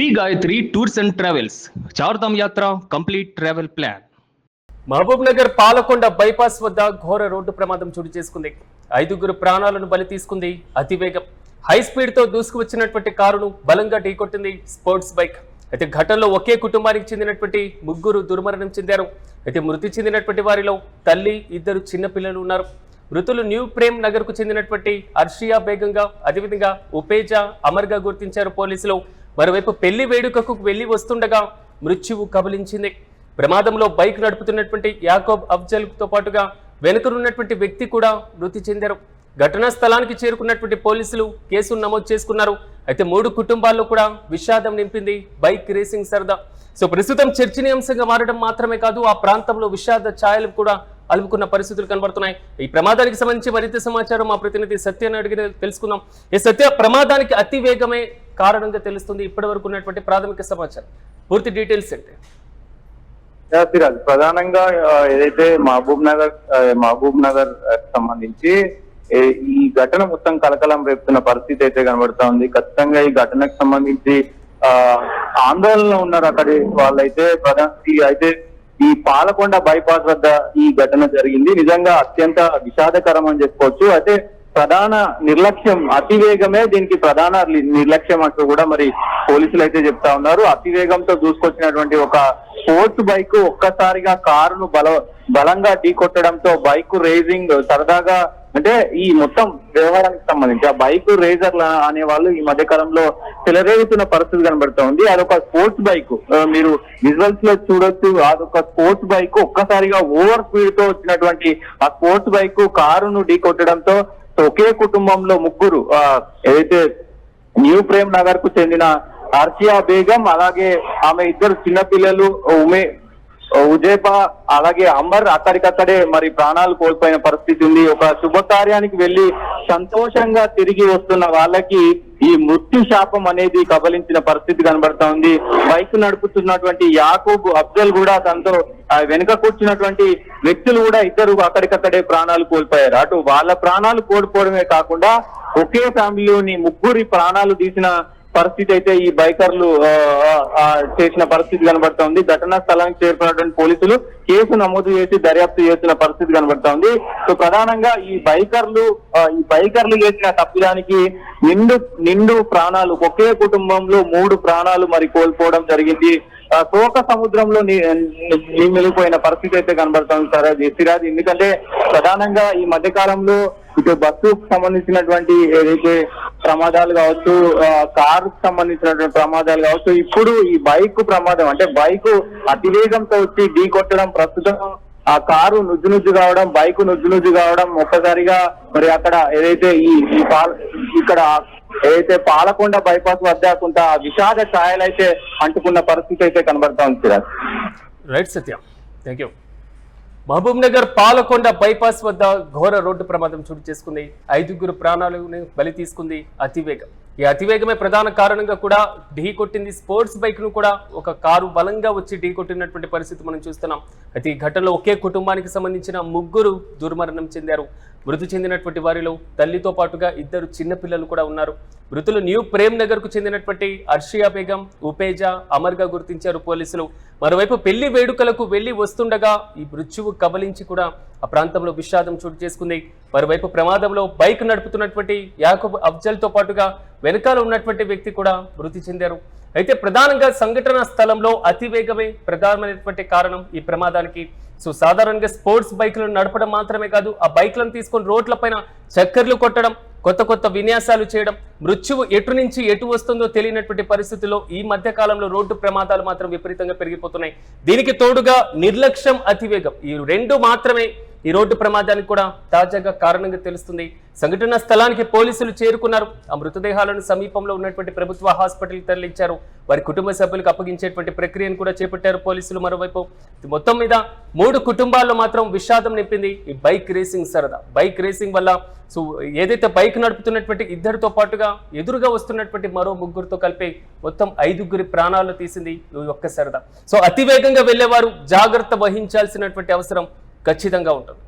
Shri Gayatri tours and travels Chardham Yatra complete travel plan. Mahabub Nagar Palakonda bypass వద్ద ఘోర road ప్రమాదం చోటు చేసుకుంది. 5 ప్రాణాలను బలి తీసుకుంది అతివేగం. హై స్పీడ్ తో దూసుకువచ్చినటువంటి కారును బలంగా ఢీకొట్టింది స్పోర్ట్స్ బైక్. అయితే ఘటనలో ఒకే కుటుంబానికి చెందినటువంటి 3 దుర్మరణం చెందారు. అయితే మృతి చెందినటువంటి వారిలో తల్లి, 2 చిన్న పిల్లలు ఉన్నారు. మృతులు న్యూ ప్రేమ్ నగర్ కు చెందినటువంటి అర్షియా బేగంగా, అదేవిధంగా ఉపేజా అమర్గా గుర్తించారు పోలీసులు. మరోవైపు పెళ్లి వేడుకకు వెళ్లి వస్తుండగా మృత్యువు కబలించింది. ప్రమాదంలో బైక్ నడుపుతున్నటువంటి యాకోబ్ అఫ్జల్తో పాటుగా వెనుకనున్నటువంటి వ్యక్తి కూడా మృతి చెందారు. ఘటనా స్థలానికి చేరుకున్నటువంటి పోలీసులు కేసును నమోదు చేసుకున్నారు. అయితే 3 కుటుంబాల్లో కూడా విషాదం నింపింది బైక్ రేసింగ్ సరదా. సో ప్రస్తుతం చర్చనీయాంశంగా మారడం మాత్రమే కాదు, ఆ ప్రాంతంలో విషాద ఛాయలు కూడా అలుముకున్న పరిస్థితులు కనబడుతున్నాయి. ఈ ప్రమాదానికి సంబంధించి మరింత సమాచారం మా ప్రతినిధి సత్యాన్ని అడిగి తెలుసుకుందాం. ఈ సత్య, ప్రమాదానికి అతి వేగమే కారణంగా తెలుస్తుంది ఇప్పటి వరకు ఉన్నటువంటి ప్రాథమిక సమాచారం, పూర్తి డీటెయిల్స్ ఏంటి? ప్రధానంగా ఏదైతే మహబూబ్ నగర్ సంబంధించి ఈ ఘటన మొత్తం కలకలం రేపుతున్న పరిస్థితి అయితే కనబడతా ఉంది. ఖచ్చితంగా ఈ ఘటనకు సంబంధించి ఆందోళనలో ఉన్నారు అక్కడి వాళ్ళైతే. అయితే ఈ పాలకొండ బైపాస్ వద్ద ఈ ఘటన జరిగింది. నిజంగా అత్యంత విషాదకరం అని చెప్పుకోవచ్చు. అయితే ప్రధాన నిర్లక్ష్యం, అతివేగమే దీనికి ప్రధాన నిర్లక్ష్యం అంటూ కూడా మరి పోలీసులు అయితే చెప్తా ఉన్నారు. అతివేగంతో దూసుకొచ్చినటువంటి ఒక స్పోర్ట్స్ బైక్ ఒక్కసారిగా కారును బలంగా ఢీకొట్టడంతో బైక్ రేసింగ్ సరదాగా, అంటే ఈ మొత్తం వ్యవహారానికి సంబంధించి ఆ బైక్ రేజర్ల అనే వాళ్ళు ఈ మధ్య కాలంలో చెలరేగుతున్న పరిస్థితి కనబడుతూ ఉంది. అదొక స్పోర్ట్స్ బైక్, మీరు విజువల్స్ లో చూడొచ్చు. అదొక స్పోర్ట్స్ బైక్ ఒక్కసారిగా ఓవర్ స్పీడ్ తో వచ్చినటువంటి ఆ స్పోర్ట్స్ బైక్ కారును ఢీకొట్టడంతో ఒకే కుటుంబంలో 3, ఏదైతే న్యూ ప్రేమ్ నగర్ కు చెందిన అర్షియా బేగం, అలాగే ఆమె 2 చిన్నపిల్లలు ఉజేబా, అలాగే అమర్ అక్కడికక్కడే మరి ప్రాణాలు కోల్పోయిన పరిస్థితి ఉంది. ఒక శుభకార్యానికి వెళ్లి సంతోషంగా తిరిగి వస్తున్న వాళ్ళకి ఈ మృత్యు శాపం అనేది కబలించిన పరిస్థితి కనబడతా ఉంది. బైక్ నడుపుతున్నటువంటి యాకూబ్ అఫ్జల్ కూడా, తనతో వెనుక కూర్చున్నటువంటి వ్యక్తులు కూడా 2 అక్కడికక్కడే ప్రాణాలు కోల్పోయారు. అటు వాళ్ళ ప్రాణాలు కోల్పోవడమే కాకుండా ఒకే ఫ్యామిలీలోని 3 ప్రాణాలు తీసిన పరిస్థితి అయితే ఈ బైకర్లు చేసిన పరిస్థితి కనబడతా ఉంది. ఘటనా స్థలానికి చేరుకున్నటువంటి పోలీసులు కేసు నమోదు చేసి దర్యాప్తు చేసిన పరిస్థితి కనబడతా ఉంది. సో ప్రధానంగా ఈ బైకర్లు చేసిన తప్పిదానికి నిండు ప్రాణాలు, ఒకే కుటుంబంలో 3 ప్రాణాలు మరి కోల్పోవడం జరిగింది. శోక సముద్రంలో నిమిలిపోయిన పరిస్థితి అయితే కనబడుతుంది సిరాజ్. ఎందుకంటే ప్రధానంగా ఈ మధ్య కాలంలో ఇటు బస్సుకు సంబంధించినటువంటి ఏదైతే ప్రమాదాలు కావచ్చు, కారుకు సంబంధించినటువంటి ప్రమాదాలు కావచ్చు, ఇప్పుడు ఈ బైక్ ప్రమాదం, అంటే బైక్ అతివేగంతో వచ్చి ఢీ కొట్టడం, ప్రస్తుతం ఆ కారు నుజ్జు కావడం, బైక్ నుజ్జు కావడం, ఒక్కసారిగా మరి అక్కడ ఏదైతే ఇక్కడ ఏదైతే పాలకొండ బైపాస్ వద్ద కొంత విషాద ఛాయలు అయితే అంటుకున్న పరిస్థితి అయితే కనబడతా ఉంది. Right Satya, thank you. Mahabub Nagar Palakonda bypass వద్ద ఘోర రోడ్డు ప్రమాదం చోటు చేసుకుంది. 5 ప్రాణాలను బలి తీసుకుంది అతివేగం. ఈ అతివేగమే ప్రధాన కారణంగా కూడా ఢీ కొట్టింది స్పోర్ట్స్ బైక్ ను కూడా. ఒక కారు బలంగా వచ్చి ఢీ కొట్టినటువంటి పరిస్థితి మనం చూస్తున్నాం. అయితే ఈ ఘటనలో ఒకే కుటుంబానికి సంబంధించిన 3 దుర్మరణం చెందారు. మృతి చెందినటువంటి వారిలో తల్లితో పాటుగా 2 చిన్న పిల్లలు కూడా ఉన్నారు. మృతులు న్యూ ప్రేమ్ నగర్ కు చెందినటువంటి అర్షియా బేగం, ఉపేజా అమర్గా గుర్తించారు పోలీసులు. మరోవైపు పెళ్లి వేడుకలకు వెళ్లి వస్తుండగా ఈ మృత్యువు కబలించి కూడా ఆ ప్రాంతంలో విషాదం చోటు చేసుకుంది. మరోవైపు ప్రమాదంలో బైక్ నడుపుతున్నటువంటి యాకూబ్ అఫ్జల్ తో పాటుగా వెనకాల ఉన్నటువంటి వ్యక్తి కూడా మృతి చెందారు. అయితే ప్రధానంగా సంఘటన స్థలంలో అతివేగమే ప్రధానమైనటువంటి కారణం ఈ ప్రమాదానికి. సో సాధారణంగా స్పోర్ట్స్ బైక్లను నడపడం మాత్రమే కాదు, ఆ బైక్లను తీసుకొని రోడ్లపైన చక్కర్లు కొట్టడం, కొత్త విన్యాసాలు చేయడం, మృత్యువు ఎటు నుంచి ఎటు వస్తుందో తెలియనటువంటి పరిస్థితుల్లో ఈ మధ్య కాలంలో రోడ్డు ప్రమాదాలు మాత్రం విపరీతంగా పెరిగిపోతున్నాయి. దీనికి తోడుగా నిర్లక్ష్యం, అతివేగం, ఈ 2 మాత్రమే ఈ రోడ్డు ప్రమాదానికి కూడా తాజాగా కారణంగా తెలుస్తుంది. సంఘటన స్థలానికి పోలీసులు చేరుకున్నారు. ఆ మృతదేహాలను సమీపంలో ఉన్నటువంటి ప్రభుత్వ హాస్పిటల్కి తరలించారు. వారి కుటుంబ సభ్యులకు అప్పగించేటువంటి ప్రక్రియను కూడా చేపట్టారు పోలీసులు. మరోవైపు మొత్తం మీద 3 కుటుంబాల్లో మాత్రం విషాదం నింపింది ఈ బైక్ రేసింగ్ సరదా. బైక్ రేసింగ్ వల్ల సో ఏదైతే బైక్ నడుపుతున్నటువంటి 2తో పాటుగా ఎదురుగా వస్తున్నటువంటి మరో 3తో కలిపి మొత్తం 5 ప్రాణాలు తీసింది ఈ ఒక్క సరదా. సో అతివేగంగా వెళ్లేవారు జాగ్రత్త వహించాల్సినటువంటి అవసరం ఖచ్చితంగా ఉంటుంది.